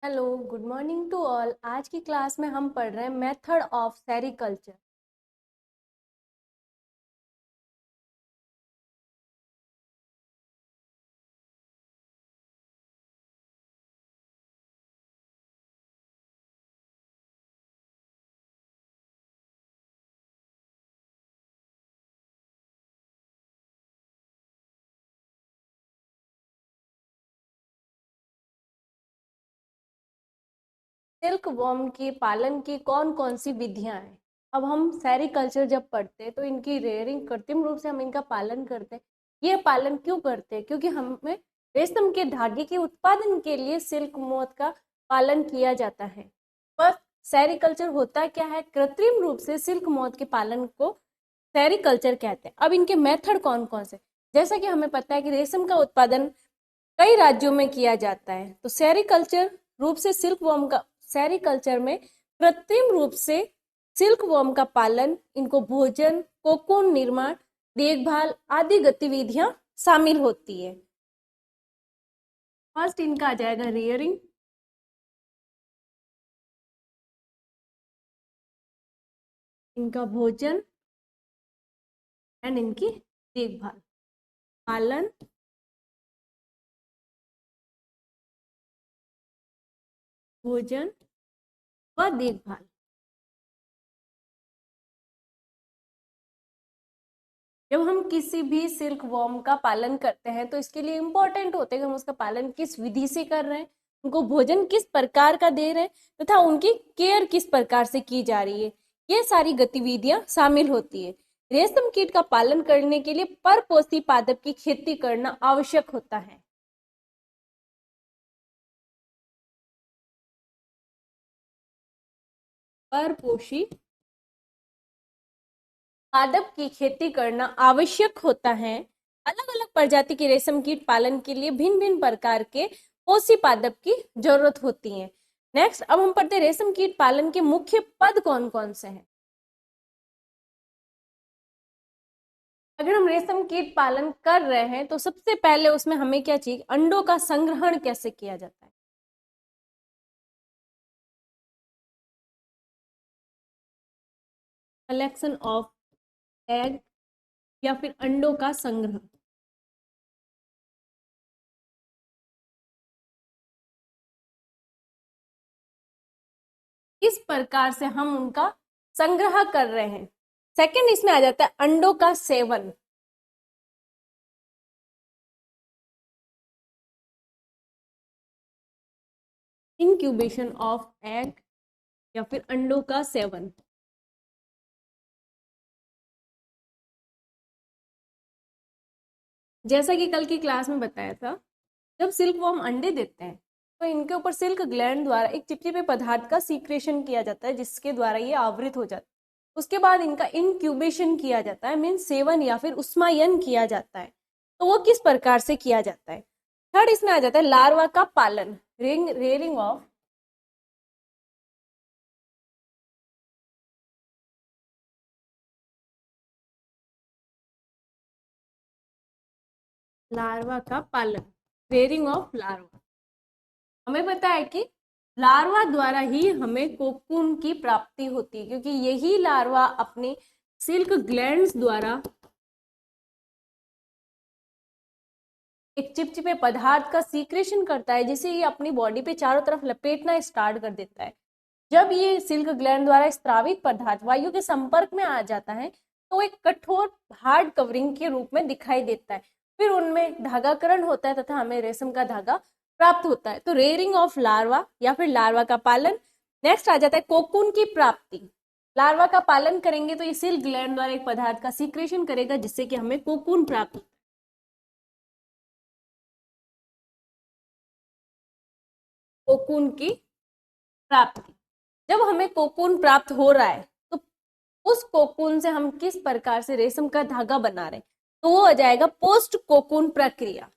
Hello, good morning to all. आज की class में हम पढ़ रहे हैं method of sericulture. Silkworm के पालन की कौन कौन सी विधियां हैं। अब हम सेरिकल्चर जब पढ़ते हैं तो इनकी रेयरिंग कृत्रिम रूप से हम इनका पालन करते हैं। ये पालन क्यों करते हैं? क्योंकि हमें रेशम के धागे के उत्पादन के लिए सिल्क मोथ का पालन किया जाता है। पर सेरिकल्चर होता क्या है? कृत्रिम रूप से सिल्क मोथ के पालन को सेरिकल्चर कहते हैं। अब इनके मेथड कौन कौन से? जैसा कि हमें पता है कि रेशम का उत्पादन कई राज्यों में किया जाता है, तो सेरिकल्चर रूप से सिल्क वॉर्म का सेरिकल्चर में कृत्रिम रूप से सिल्क वॉर्म का पालन, इनको भोजन, कोकून निर्माण, देखभाल आदि गतिविधियां शामिल होती है। फर्स्ट इनका आ जाएगा रेयरिंग, इनका भोजन एंड इनकी देखभाल। पालन, भोजन व देखभाल। जब हम किसी भी सिल्क वॉर्म का पालन करते हैं तो इसके लिए इम्पोर्टेंट होते हैं कि हम उसका पालन किस विधि से कर रहे हैं, उनको भोजन किस प्रकार का दे रहे हैं तथा उनकी केयर किस प्रकार से की जा रही है। ये सारी गतिविधियां शामिल होती है। रेशम कीट का पालन करने के लिए परपोषी पादप की खेती करना आवश्यक होता है। परपोषी पादप की खेती करना आवश्यक होता है। अलग अलग प्रजाति के रेशम कीट पालन के लिए भिन्न भिन्न प्रकार के पोषी पादप की जरूरत होती है। नेक्स्ट, अब हम पढ़ते हैं रेशम कीट पालन के मुख्य पद कौन कौन से हैं। अगर हम रेशम कीट पालन कर रहे हैं तो सबसे पहले उसमें हमें क्या चाहिए? अंडों का संग्रहण कैसे किया जाता है। कलेक्शन ऑफ एग या फिर अंडों का संग्रह। किस प्रकार से हम उनका संग्रह कर रहे हैं। सेकंड इसमें आ जाता है अंडों का सेवन। इंक्यूबेशन ऑफ एग या फिर अंडों का सेवन। जैसा कि कल की क्लास में बताया था, जब सिल्क वॉर्म अंडे देते हैं तो इनके ऊपर सिल्क ग्लैंड द्वारा एक चिपचिपे पदार्थ का सीक्रेशन किया जाता है जिसके द्वारा ये आवृत हो जाता है। उसके बाद इनका इंक्यूबेशन किया जाता है, मीन सेवन या फिर उष्मायन किया जाता है। तो वो किस प्रकार से किया जाता है। थर्ड इसमें आ जाता है लार्वा का पालन, रेयरिंग ऑफ लार्वा का पालन, रेयरिंग ऑफ लार्वा। हमें पता है कि लार्वा द्वारा ही हमें कोकून की प्राप्ति होती है, क्योंकि यही लार्वा अपने सिल्क ग्लैंड्स द्वारा एक चिपचिपे पदार्थ का सीक्रेशन करता है, जिसे ये अपनी बॉडी पे चारों तरफ लपेटना स्टार्ट कर देता है। जब ये सिल्क ग्लैंड द्वारा स्त्रावित पदार्थ वायु के संपर्क में आ जाता है तो एक कठोर हार्ड कवरिंग के रूप में दिखाई देता है। फिर उनमें धागाकरण होता है तथा हमें रेशम का धागा प्राप्त होता है। तो रेयरिंग ऑफ लार्वा या फिर लार्वा का पालन। नेक्स्ट आ जाता है कोकून की प्राप्ति। लार्वा का पालन करेंगे तो ये सिल्क ग्लैंड द्वारा एक पदार्थ का सीक्रेशन करेगा जिससे कि हमें कोकून प्राप्त होता है। कोकून की प्राप्ति। जब हमें कोकून प्राप्त हो रहा है तो उस कोकून से हम किस प्रकार से रेशम का धागा बना रहे हैं, तो वो आ जाएगा पोस्ट कोकून प्रक्रिया।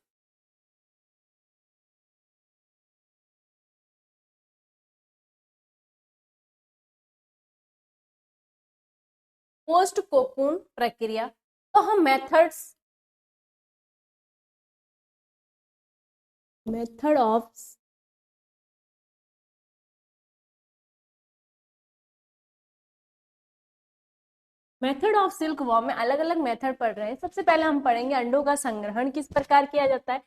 पोस्ट कोकून प्रक्रिया। तो हम method of method of silk worm में अलग अलग मेथड पढ़ रहे हैं। सबसे पहले हम पढ़ेंगे अंडों का संग्रहण किस प्रकार किया जाता है,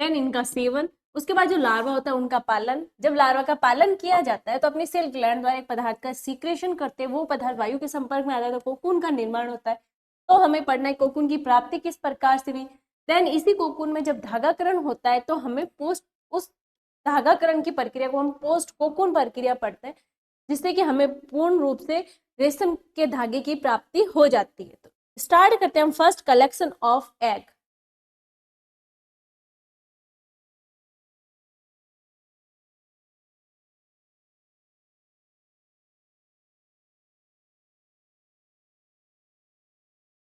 देन इनका सेवन, उसके बाद जो लार्वा होता है उनका पालन। जब लार्वा का पालन किया जाता है तो अपनी सेल ग्लैंड द्वारा एक पदार्थ का सीक्रेशन करते हैं, वो पदार्थ वायु के संपर्क में आता है तो कोकून का निर्माण होता है। तो हमें पढ़ना है कोकून की प्राप्ति किस प्रकार से हुई। देन इसी कोकून में जब धागाकरण होता है तो हमें पोस्ट उस धागाकरण की प्रक्रिया को हम पोस्ट कोकून प्रक्रिया पढ़ते हैं, जिससे कि हमें पूर्ण रूप से रेशम के धागे की प्राप्ति हो जाती है। तो स्टार्ट करते हैं हम फर्स्ट कलेक्शन ऑफ एग।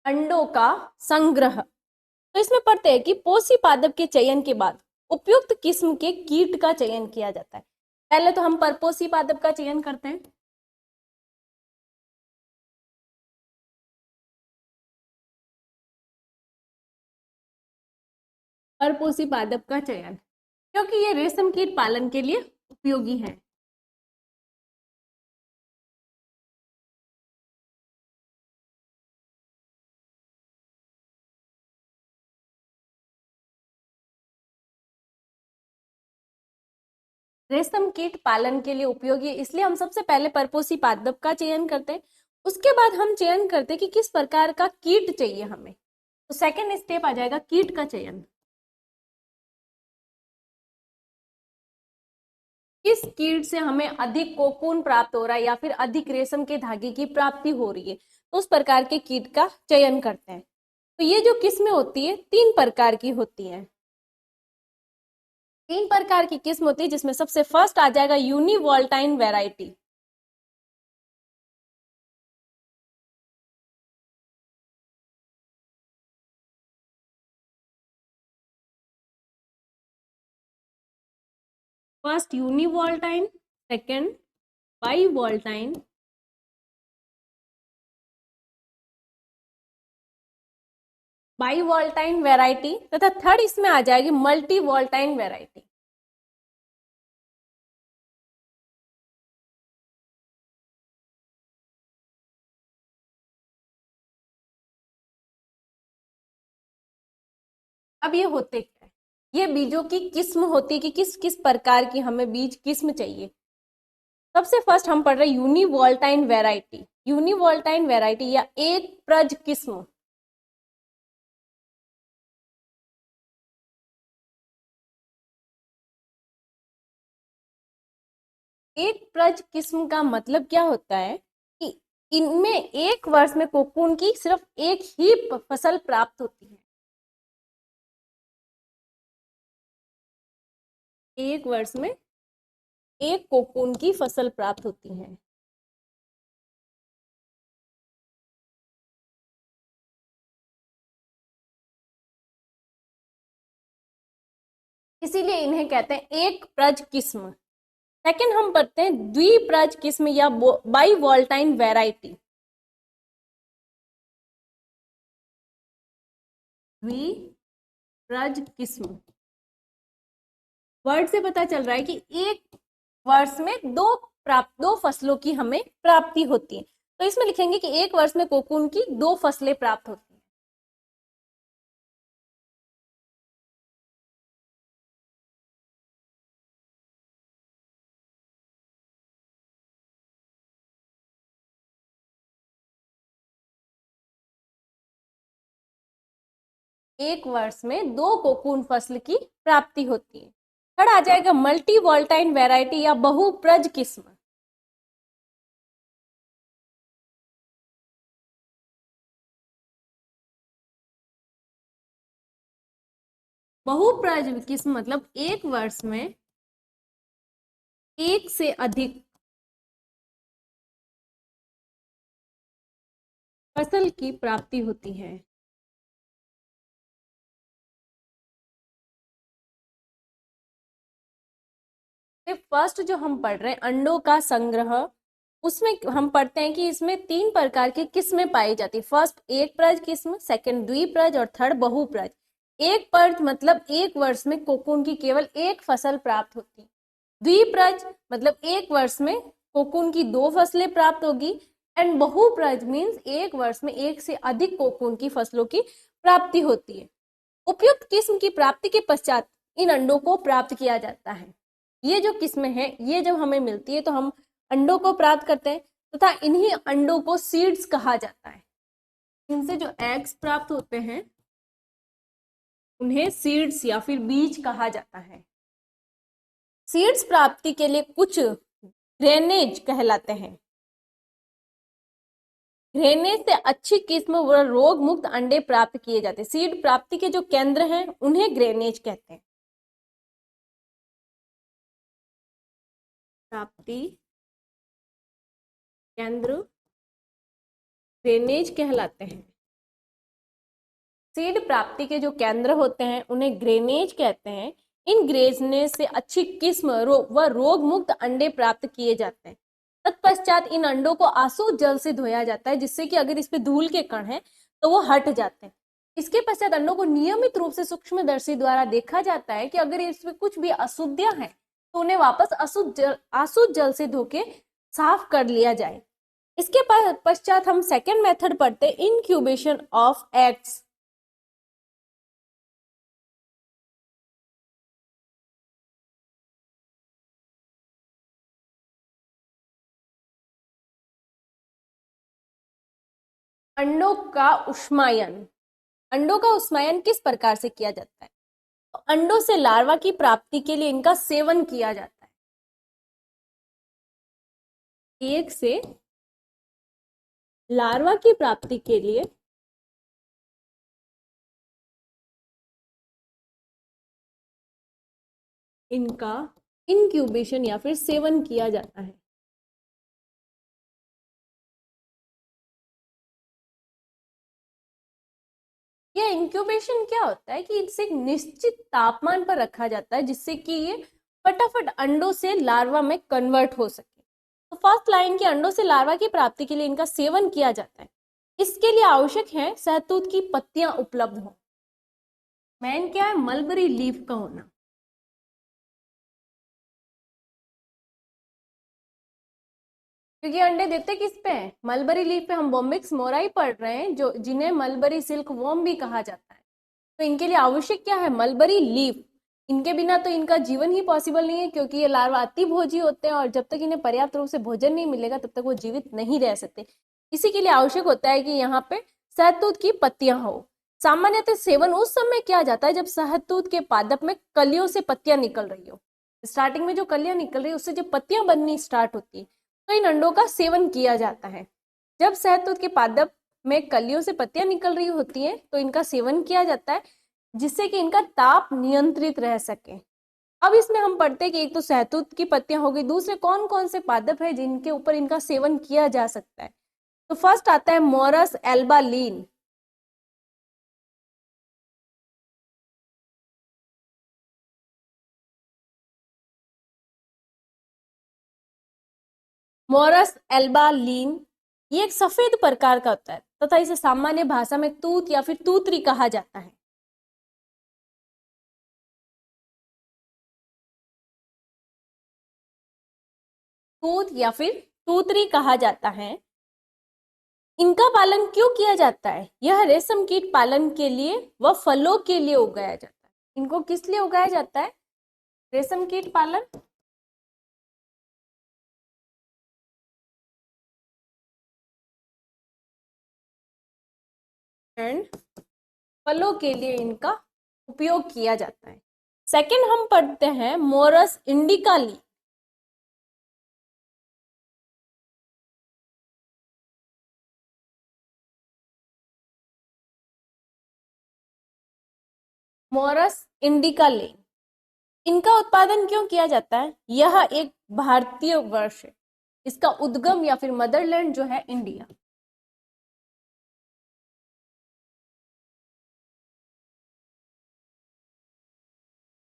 अंडों का संग्रह, तो इसमें पढ़ते हैं कि पोषी पादप के चयन के बाद उपयुक्त किस्म के कीट का चयन किया जाता है। पहले तो हम परपोषी पादप का चयन करते हैं। परपोषी पादप का चयन क्योंकि ये रेशम कीट पालन के लिए उपयोगी है। रेशम कीट पालन के लिए उपयोगी है, इसलिए हम सबसे पहले परपोषी पादप का चयन करते हैं। उसके बाद हम चयन करते हैं कि किस प्रकार का कीट चाहिए हमें। तो सेकंड स्टेप आ जाएगा कीट का चयन। किस कीट से हमें अधिक कोकून प्राप्त हो रहा है या फिर अधिक रेशम के धागे की प्राप्ति हो रही है, तो उस प्रकार के कीट का चयन करते हैं। तो ये जो किस्में होती है 3 प्रकार की होती हैं। 3 प्रकार की किस्म होती है, जिसमें सबसे फर्स्ट आ जाएगा univoltine variety. First univoltine, second bivoltine, bivoltine variety तथा थर्ड इसमें आ जाएगी मल्टी वोल्टाइन वेराइटी। अब ये होते क्या है, ये बीजों की किस्म होती है कि किस किस प्रकार की हमें बीज किस्म चाहिए। सबसे फर्स्ट हम पढ़ रहे हैं यूनिवोल्टाइन वेराइटी। यूनिवोल्टाइन वेराइटी या एक प्रज किस्म। एक प्रज किस्म का मतलब क्या होता है कि इनमें एक वर्ष में कोकून की सिर्फ एक ही फसल प्राप्त होती है। एक वर्ष में एक कोकून की फसल प्राप्त होती है। इसीलिए इन्हें कहते हैं एक प्रज किस्म। सेकंड हम पढ़ते हैं द्विप्रज किस्म या बाईवोल्टाइन वेराइटी। द्विप्रज किस्म, वर्ड से पता चल रहा है कि एक वर्ष में दो फसलों की हमें प्राप्ति होती है। तो इसमें लिखेंगे कि एक वर्ष में कोकून की 2 फसलें प्राप्त होती हैं। एक वर्ष में 2 कोकून फसल की प्राप्ति होती है। थर्ड आ जाएगा मल्टी वोल्टाइन वेराइटी या बहुप्रज किस्म। बहुप्रज किस्म मतलब एक वर्ष में एक से अधिक फसल की प्राप्ति होती है। फर्स्ट जो हम पढ़ रहे हैं अंडों का संग्रह, उसमें हम पढ़ते हैं कि इसमें 3 प्रकार की किस्में पाई जाती है। फर्स्ट एक प्रज किस्म, सेकंड द्विप्रज और थर्ड बहुप्रज। एक प्रज मतलब एक वर्ष में कोकून की केवल एक फसल प्राप्त होती है। द्विप्रज मतलब एक वर्ष में कोकून की 2 फसलें प्राप्त होगी। एंड बहुप्रज मीन्स एक वर्ष में एक से अधिक कोकून की फसलों की प्राप्ति होती है। उपयुक्त किस्म की प्राप्ति के पश्चात इन अंडों को प्राप्त किया जाता है। ये जो किस्में हैं ये जब हमें मिलती है तो हम अंडों को प्राप्त करते हैं तथा इन्हीं अंडों को सीड्स कहा जाता है। इनसे जो एग्स प्राप्त होते हैं उन्हें सीड्स या फिर बीज कहा जाता है। सीड्स प्राप्ति के लिए कुछ ग्रेनेज कहलाते हैं। ग्रेनेज से अच्छी किस्म व रोग मुक्त अंडे प्राप्त किए जाते हैं। सीड प्राप्ति के जो केंद्र हैं उन्हें ग्रेनेज कहते हैं। प्राप्ति केंद्र ग्रेनेज कहलाते हैं। सीड प्राप्ति के जो केंद्र होते हैं उन्हें ग्रेनेज कहते हैं। इन ग्रेनेज से अच्छी किस्म व रोग मुक्त अंडे प्राप्त किए जाते हैं। तत्पश्चात इन अंडों को आसुत जल से धोया जाता है जिससे कि अगर इस पे धूल के कण हैं तो वो हट जाते हैं। इसके पश्चात अंडों को नियमित रूप से सूक्ष्मदर्शी द्वारा देखा जाता है कि अगर इसमें कुछ भी अशुद्धियां हैं तो उन्हें वापस आसुत जल से धो के साफ कर लिया जाए। इसके पश्चात हम सेकेंड मेथड पढ़ते हैं, इंक्यूबेशन ऑफ एग्स। अंडों का उष्मायन। अंडों का उष्मायन किस प्रकार से किया जाता है? तो अंडों से लार्वा की प्राप्ति के लिए इनका सेवन किया जाता है। एक से लार्वा की प्राप्ति के लिए इनका इंक्यूबेशन या फिर सेवन किया जाता है। यह इंक्यूबेशन क्या होता है कि इसे एक निश्चित तापमान पर रखा जाता है जिससे कि ये फटाफट अंडों से लार्वा में कन्वर्ट हो सके। तो फर्स्ट लाइन के अंडों से लार्वा की प्राप्ति के लिए इनका सेवन किया जाता है। इसके लिए आवश्यक है शहतूत की पत्तियां उपलब्ध हो। मेन क्या है? मलबरी लीफ का होना। क्योंकि अंडे देते किस पे हैं? मलबरी लीफ पे। हम बॉम्बिक्स मोराई पढ़ रहे हैं जो जिन्हें मलबरी सिल्क वॉर्म भी कहा जाता है। तो इनके लिए आवश्यक क्या है? Mulberry leaf. इनके बिना तो इनका जीवन ही पॉसिबल नहीं है क्योंकि ये लार्वा अति भोजी होते हैं और जब तक इन्हें पर्याप्त रूप से भोजन नहीं मिलेगा तब तक वो जीवित नहीं रह सकते। इसी के लिए आवश्यक होता है कि यहाँ पे शहतूत की पत्तियां हो। सामान्यतः सेवन उस समय किया जाता है जब शहतूत के पादप में कलियों से पत्तियां निकल रही हो। स्टार्टिंग में जो कलियां निकल रही है उससे जब पत्तियां बननी स्टार्ट होती है तो इन अंडों का सेवन किया जाता है। जब शहतूत के पादप में कलियों से पत्तियां निकल रही होती हैं तो इनका सेवन किया जाता है जिससे कि इनका ताप नियंत्रित रह सके। अब इसमें हम पढ़ते हैं कि एक तो शहतूत की पत्तियां हो गई, दूसरे कौन कौन से पादप है जिनके ऊपर इनका सेवन किया जा सकता है। तो फर्स्ट आता है मोरस एल्बालीन। मोरस एल्बालीन ये एक सफेद प्रकार का होता है तथा इसे सामान्य भाषा में तूत या फिर तूतरी कहा जाता है। तूत या फिर तूतरी कहा जाता है। इनका पालन क्यों किया जाता है? यह रेशम कीट पालन के लिए व फलों के लिए उगाया जाता है। इनको किस लिए उगाया जाता है? रेशम कीट पालन एंड फलों के लिए इनका उपयोग किया जाता है। सेकंड हम पढ़ते हैं मोरस इंडिका ली। मोरस इंडिका ली इनका उत्पादन क्यों किया जाता है? यह एक भारतीय वर्ष है। इसका उद्गम या फिर मदरलैंड जो है इंडिया।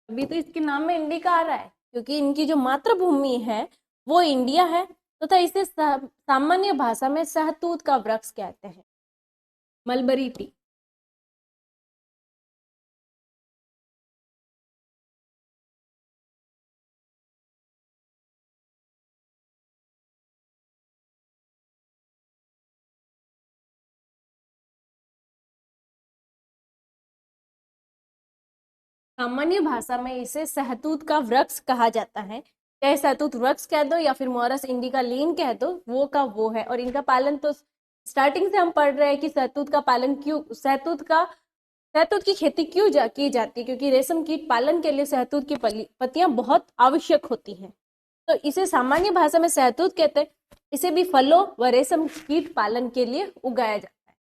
अभी तो इसके नाम में इंडिका आ रहा है क्योंकि इनकी जो मातृभूमि है वो इंडिया है तथा तो इसे सामान्य भाषा में शहतूत का वृक्ष कहते हैं, मलबरी टी। सामान्य भाषा में इसे शहतूत का वृक्ष कहा जाता है। चाहे शहतूत वृक्ष कह दो या फिर मोरस इंडिका लीन कह दो, वो का वो है। और इनका पालन तो स्टार्टिंग से हम पढ़ रहे हैं कि शहतूत का पालन क्यों, शहतूत की खेती क्यों की जाती है, क्योंकि रेशम कीट पालन के लिए शहतूत की पत्तियां बहुत आवश्यक होती हैं। तो इसे सामान्य भाषा में शहतूत कहते हैं। इसे भी फलों व रेशम कीट पालन के लिए उगाया जाता है।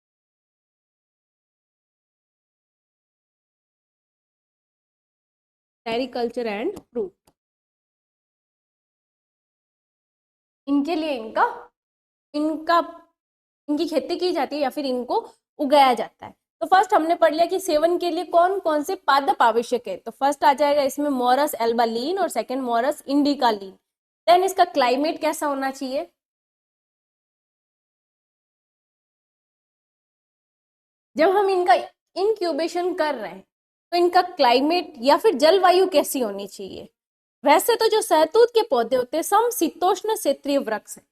सेरिकल्चर एंड फ्रूट, इनके लिए इनका इनका इनकी खेती की जाती है या फिर इनको उगाया जाता है। तो फर्स्ट हमने पढ़ लिया कि सेवन के लिए कौन कौन से पादप आवश्यक है। तो फर्स्ट आ जाएगा इसमें मोरस एल्बालीन और सेकंड मोरस इंडिका लीन। देन इसका क्लाइमेट कैसा होना चाहिए, जब हम इनका इंक्यूबेशन कर रहे हैं तो इनका क्लाइमेट या फिर जलवायु कैसी होनी चाहिए। वैसे तो जो शहतूत के पौधे होते हैं समशीतोष्ण क्षेत्रीय वृक्ष है।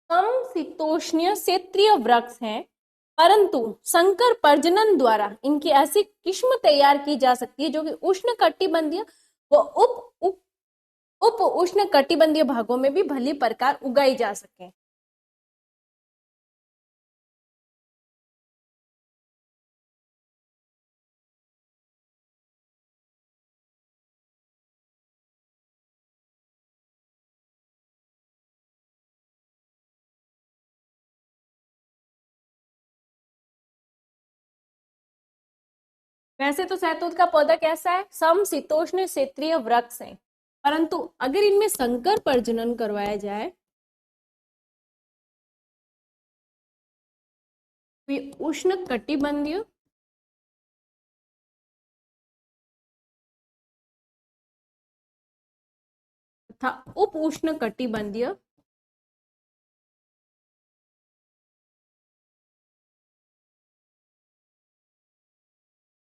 समशीतोष्णीय क्षेत्रीय वृक्ष हैं, परंतु संकर प्रजनन द्वारा इनकी ऐसी किस्म तैयार की जा सकती है जो कि उष्ण कटिबंधीय व उप उष्ण कटिबंधीय भागों में भी भली प्रकार उगाई जा सके। वैसे तो शहतूत का पौधा कैसा है, समशीतोष्ण क्षेत्रीय वृक्ष है, परंतु अगर इनमें संकर प्रजनन करवाया जाए तो ये उष्ण कटिबंधीय तथा उप उष्ण कटिबंधीय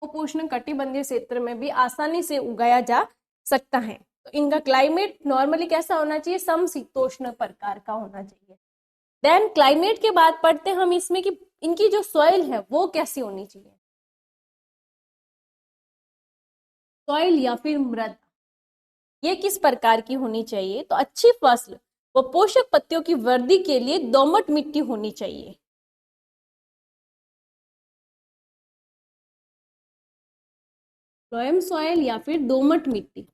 उप उष्ण कटिबंधीय क्षेत्र में भी आसानी से उगाया जा सकता है। तो इनका क्लाइमेट नॉर्मली कैसा होना चाहिए, समशीतोष्ण प्रकार का होना चाहिए। देन क्लाइमेट के बाद पढ़ते हैं हम इसमें कि इनकी जो सॉइल है वो कैसी होनी चाहिए। सॉइल या फिर मृदा ये किस प्रकार की होनी चाहिए, तो अच्छी फसल व पोषक पत्तियों की वृद्धि के लिए दोमट मिट्टी होनी चाहिए। लोएम सॉइल या फिर दोमट मिट्टी,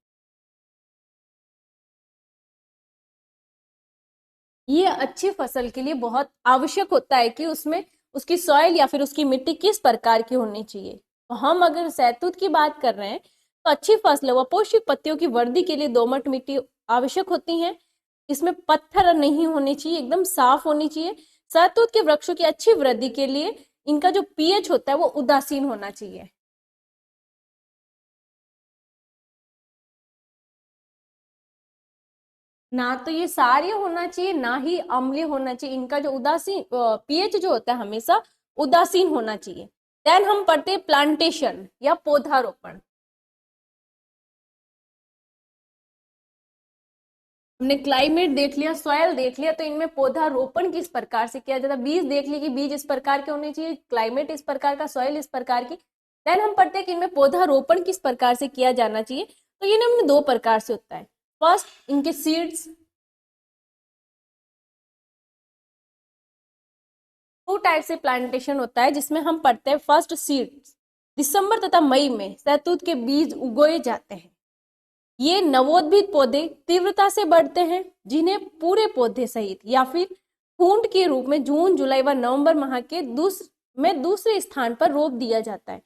ये अच्छी फसल के लिए बहुत आवश्यक होता है कि उसमें उसकी सॉइल या फिर उसकी मिट्टी किस प्रकार की होनी चाहिए। तो हम अगर शहतूत की बात कर रहे हैं तो अच्छी फसल व पोषक पत्तियों की वृद्धि के लिए दोमट मिट्टी आवश्यक होती है। इसमें पत्थर नहीं होने चाहिए, एकदम साफ होनी चाहिए। शहतूत के वृक्षों की अच्छी वृद्धि के लिए इनका जो पीएच होता है वो उदासीन होना चाहिए। ना तो ये सारी होना चाहिए ना ही अम्लीय होना चाहिए। इनका जो उदासीन पीएच जो होता है हमेशा उदासीन होना चाहिए। देन हम पढ़ते हैं प्लांटेशन या पौधारोपण। हमने क्लाइमेट देख लिया, सॉइल देख लिया, तो इनमें पौधारोपण किस प्रकार से किया जाता है। बीज देख लिए कि बीज इस प्रकार के होने चाहिए, क्लाइमेट इस प्रकार का, सॉइल इस प्रकार की। देन हम पढ़ते हैं कि इनमें पौधारोपण किस प्रकार से किया जाना चाहिए। तो ये निम्न दो प्रकार से होता है। फर्स्ट, इनके सीड्स, टू टाइप से प्लांटेशन होता है जिसमें हम पढ़ते हैं फर्स्ट सीड्स। दिसंबर तथा मई में शहतूत के बीज उगोए जाते हैं। ये नवोद्भिद पौधे तीव्रता से बढ़ते हैं जिन्हें पूरे पौधे सहित या फिर फूंट के रूप में जून जुलाई व नवंबर माह के दूसरे स्थान पर रोप दिया जाता है।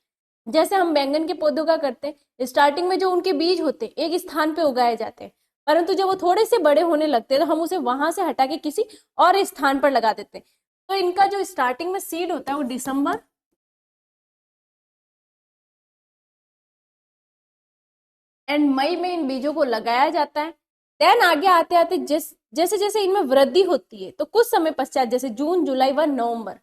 जैसे हम बैंगन के पौधों का करते हैं, स्टार्टिंग में जो उनके बीज होते हैं एक स्थान पे उगाए जाते हैं, परंतु जब वो थोड़े से बड़े होने लगते हैं तो हम उसे वहां से हटा के किसी और स्थान पर लगा देते हैं। तो इनका जो स्टार्टिंग में सीड होता है वो दिसंबर एंड मई में इन बीजों को लगाया जाता है। देन आगे आते आते जैसे जैसे इनमें वृद्धि होती है तो कुछ समय पश्चात जैसे जून जुलाई व नवंबर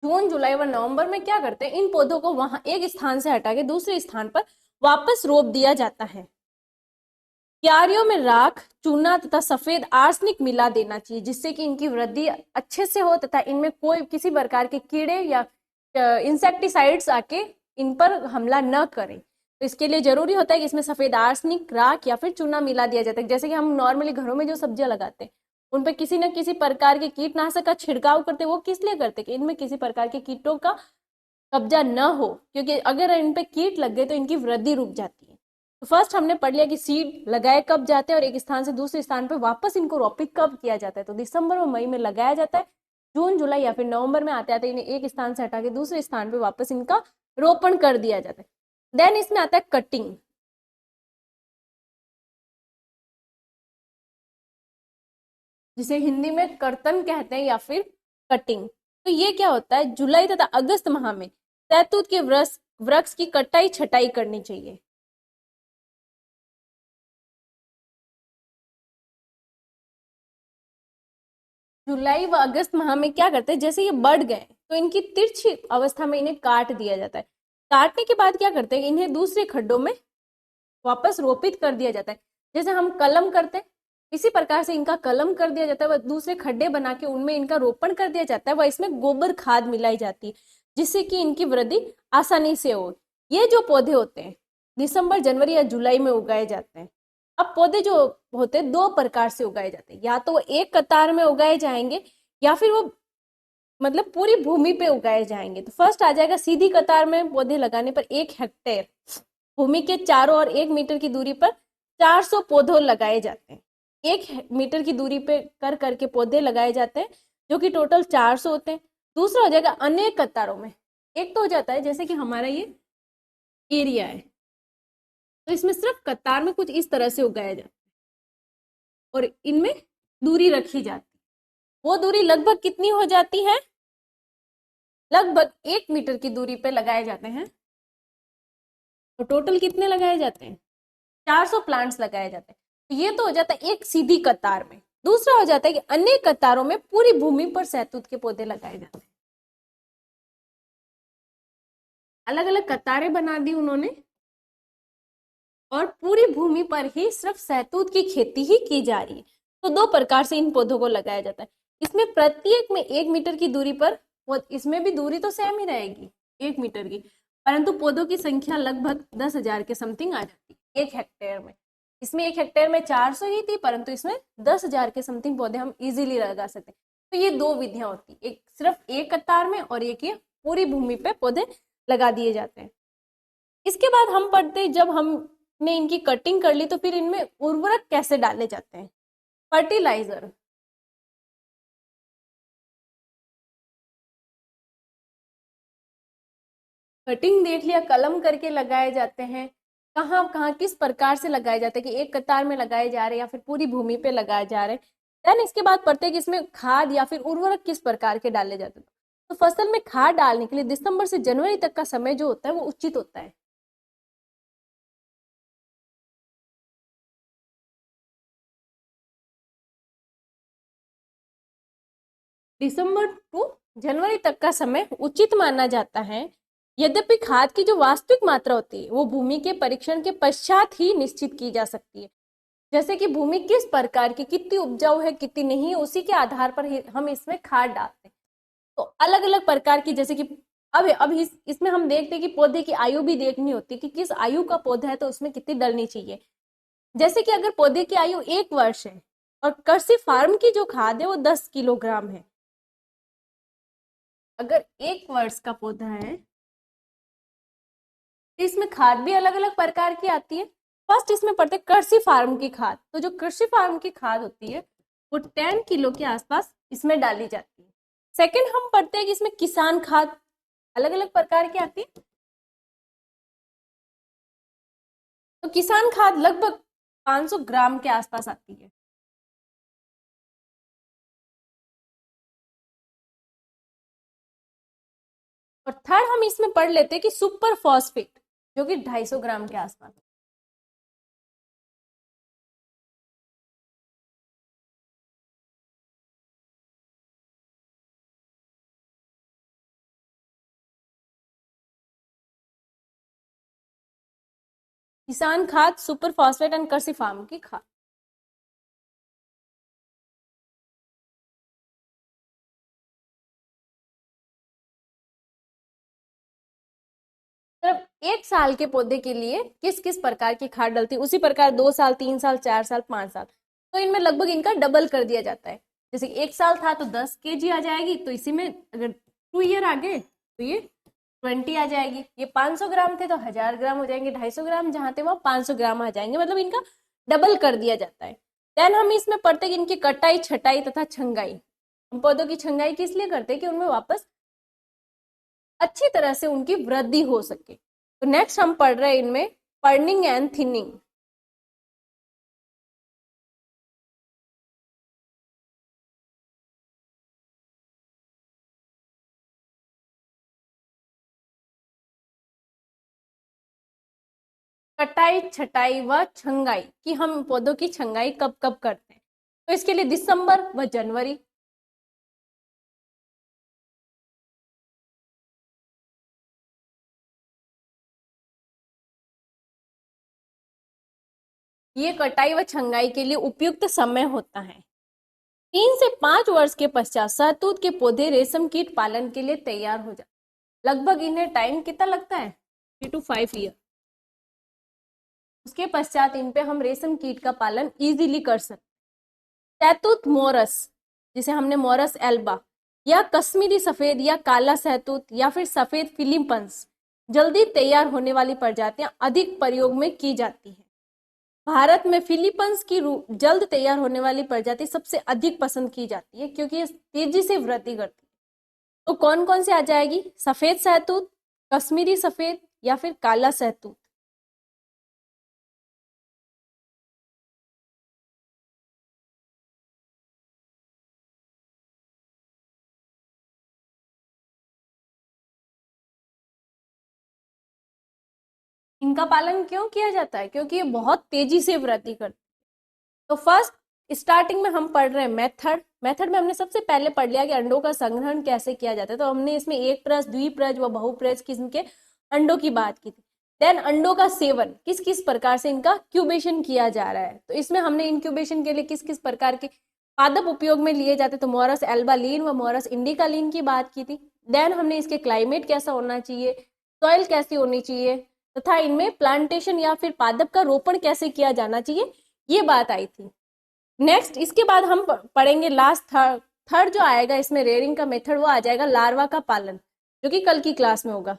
जून जुलाई व नवंबर में क्या करते हैं, इन पौधों को वहां एक स्थान से हटा के दूसरे स्थान पर वापस रोप दिया जाता है। क्यारियों में राख, चूना तथा सफेद आर्सेनिक मिला देना चाहिए, जिससे कि इनकी वृद्धि अच्छे से हो तथा इनमें कोई किसी प्रकार के कीड़े या इंसेक्टिसाइड्स आके इन पर हमला न करें। तो इसके लिए जरूरी होता है कि इसमें सफेद आर्सेनिक, राख या फिर चूना मिला दिया जाता है। जैसे कि हम नॉर्मली घरों में जो सब्जियां लगाते हैं उन पर किसी न किसी प्रकार के कीटनाशक का छिड़काव करते हैं, वो किस लिए करते हैं कि इनमें किसी प्रकार के कीटों का कब्जा न हो, क्योंकि अगर इन पे कीट लग गए तो इनकी वृद्धि रुक जाती है। तो फर्स्ट हमने पढ़ लिया कि सीड लगाए कब जाते हैं और एक स्थान से दूसरे स्थान पर वापस इनको रोपित कब किया जाता है। तो दिसंबर और मई में लगाया जाता है, जून जुलाई या फिर नवंबर में आते आते इन्हें एक स्थान से हटा के दूसरे स्थान पर वापस इनका रोपण कर दिया जाता है। देन इसमें आता है कटिंग, जिसे हिंदी में कर्तन कहते हैं या फिर कटिंग। तो ये क्या होता है, जुलाई तथा अगस्त माह में शहतूत के वृक्ष की कटाई छटाई करनी चाहिए। जुलाई व अगस्त माह में क्या करते हैं, जैसे ये बढ़ गए तो इनकी तिरछी अवस्था में इन्हें काट दिया जाता है। काटने के बाद क्या करते हैं, इन्हें दूसरे खड्डों में वापस रोपित कर दिया जाता है। जैसे हम कलम करते हैं इसी प्रकार से इनका कलम कर दिया जाता है, वह दूसरे खड्डे बना के उनमें इनका रोपण कर दिया जाता है, वह इसमें गोबर खाद मिलाई जाती है, जिससे कि इनकी वृद्धि आसानी से हो। ये जो पौधे होते हैं दिसंबर जनवरी या जुलाई में उगाए जाते हैं। अब पौधे जो होते हैं दो प्रकार से उगाए जाते हैं, या तो वो एक कतार में उगाए जाएंगे या फिर वो मतलब पूरी भूमि पे उगाए जाएंगे। तो फर्स्ट आ जाएगा सीधी कतार में पौधे लगाने पर 1 हेक्टेयर भूमि के चारों ओर 1 मीटर की दूरी पर 400 पौधे लगाए जाते हैं। 1 मीटर की दूरी पे कर करके पौधे लगाए जाते हैं, जो कि टोटल 400 होते हैं। दूसरा हो जाएगा अनेक कतारों में। एक तो हो जाता है जैसे कि हमारा ये एरिया है, तो इसमें सिर्फ कतार में कुछ इस तरह से उगाया जाता है और इनमें दूरी रखी जाती है। वो दूरी लगभग कितनी हो जाती है, लगभग 1 मीटर की दूरी पे लगाए जाते हैं। तो टोटल कितने लगाए जाते हैं, 400 प्लांट्स लगाए जाते हैं। तो ये तो हो जाता है एक सीधी कतार में। दूसरा हो जाता है कि अन्य कतारों में पूरी भूमि पर शहतूत के पौधे लगाए जाते हैं। अलग अलग कतारें बना दी उन्होंने और पूरी भूमि पर ही सिर्फ शहतूत की खेती ही की जा रही है। तो दो प्रकार से इन पौधों को लगाया जाता है। इसमें प्रत्येक में 1 मीटर की दूरी पर, इसमें भी दूरी तो सेम ही रहेगी 1 मीटर की, परंतु पौधों की संख्या लगभग 10,000 के समथिंग आ जाती है 1 हेक्टेयर में। इसमें 1 हेक्टेयर में 400 ही थी, परंतु इसमें 10,000 के समथिंग पौधे हम इजीली लगा सकते हैं। तो ये दो विधियां होती, एक सिर्फ एक कतार में और एक ये पूरी भूमि पे पौधे लगा दिए जाते हैं। इसके बाद हम पढ़ते हैं, जब हमने इनकी कटिंग कर ली तो फिर इनमें उर्वरक कैसे डाले जाते हैं, फर्टिलाइजर। कटिंग देख लिया, कलम करके लगाए जाते हैं, कहाँ कहाँ किस प्रकार से लगाए जाते हैं कि एक कतार में लगाए जा रहे हैं या फिर पूरी भूमि पे लगाए जा रहे हैं। देन इसके बाद पढ़ते हैं कि इसमें खाद या फिर उर्वरक किस प्रकार के डाले जाते हैं। तो फसल में खाद डालने के लिए दिसंबर से जनवरी तक का समय जो होता है वो उचित होता है। दिसंबर टू जनवरी तक का समय उचित माना जाता है। यद्यपि खाद की जो वास्तविक मात्रा होती है वो भूमि के परीक्षण के पश्चात ही निश्चित की जा सकती है। जैसे कि भूमि किस प्रकार की, कितनी उपजाऊ है कितनी नहीं है, उसी के आधार पर ही हम इसमें खाद डालते हैं। तो अलग अलग प्रकार की, जैसे कि अब इसमें हम देखते हैं कि पौधे की आयु भी देखनी होती है कि किस आयु का पौधा है तो उसमें कितनी डलनी चाहिए। जैसे कि अगर पौधे की आयु 1 वर्ष है और कृषि फार्म की जो खाद है वो 10 किलोग्राम है। अगर 1 वर्ष का पौधा है तो इसमें खाद भी अलग अलग प्रकार की आती है। फर्स्ट इसमें पढ़ते कृषि फार्म की खाद। तो जो कृषि फार्म की खाद होती है वो 10 किलो के आसपास इसमें डाली जाती है। सेकंड हम पढ़ते हैं कि इसमें किसान खाद अलग अलग प्रकार की आती है। तो किसान खाद लगभग 500 ग्राम के आसपास आती है। और थर्ड हम इसमें पढ़ लेते हैं कि सुपर फॉस्फेट, जो कि 250 ग्राम के आसपास। किसान खाद, सुपर फॉस्फेट एंड कृषि फार्म की खाद। सिर्फ 1 साल के पौधे के लिए किस किस प्रकार की खाद डलती है, उसी प्रकार 2 साल, 3 साल, 4 साल, 5 साल, तो इनमें लगभग इनका डबल कर दिया जाता है। जैसे 1 साल था तो 10 kg आ जाएगी, तो इसी में अगर 2 ईयर आगे तो ये 20 आ जाएगी। ये 500 ग्राम थे तो 1000 ग्राम हो जाएंगे, 250 ग्राम जहाँ थे वहाँ 500 ग्राम आ जाएंगे, मतलब इनका डबल कर दिया जाता है। देन हम इसमें पढ़ते हैं कि इनकी कटाई, छटाई तथा छंगाई। हम पौधों की छंगाई किस लिए करते हैं कि उनमें वापस अच्छी तरह से उनकी वृद्धि हो सके। तो नेक्स्ट हम पढ़ रहे हैं इनमें पर्निंग एंड थिनिंग। कटाई, छटाई व छंगाई कि हम पौधों की छंगाई कब कब करते हैं, तो इसके लिए दिसंबर व जनवरी। ये कटाई व छंगाई के लिए उपयुक्त समय होता है। 3 से 5 वर्ष के पश्चात शहतूत के पौधे रेशम कीट पालन के लिए तैयार हो जाते। लगभग इन्हें टाइम कितना लगता है, 3 to 5 ईयर। उसके पश्चात इन पे हम रेशम कीट का पालन इजीली कर सकते। शहतूत मोरस, जिसे हमने मोरस एल्बा, या कश्मीरी सफेद या काला शहतूत या फिर सफेद फिलीपींस, जल्दी तैयार होने वाली प्रजातियां अधिक प्रयोग में की जाती है। भारत में फिलीपींस की जल्द तैयार होने वाली प्रजाति सबसे अधिक पसंद की जाती है क्योंकि ये तेजी से वृद्धि करती है। तो कौन कौन से आ जाएगी, सफेद शहतूत, कश्मीरी सफेद या फिर काला शहतूत। इनका पालन क्यों किया जाता है, क्योंकि ये बहुत तेजी से वृद्धि करते हैं। तो फर्स्ट स्टार्टिंग में हम पढ़ रहे हैं मेथड में हमने सबसे पहले पढ़ लिया कि अंडों का संग्रहण कैसे किया जाता है। तो हमने इसमें एक प्रज, द्विप्रज व बहुप्रज किस्म के अंडों की बात की थी। देन अंडों का सेवन, किस किस प्रकार से इनका क्यूबेशन किया जा रहा है, तो इसमें हमने इंक्यूबेशन के लिए किस किस प्रकार के पादप उपयोग में लिए जाते, तो मोरस एल्बालीन व मोरस इंडिकालीन की बात की थी। देन हमने इसके क्लाइमेट कैसा होना चाहिए, सॉइल कैसी होनी चाहिए, तथा इनमें प्लांटेशन या फिर पादप का रोपण कैसे किया जाना चाहिए, ये बात आई थी। नेक्स्ट इसके बाद हम पढ़ेंगे लास्ट थर्ड जो आएगा इसमें रेयरिंग का मेथड, वो आ जाएगा लार्वा का पालन, जो कि कल की क्लास में होगा।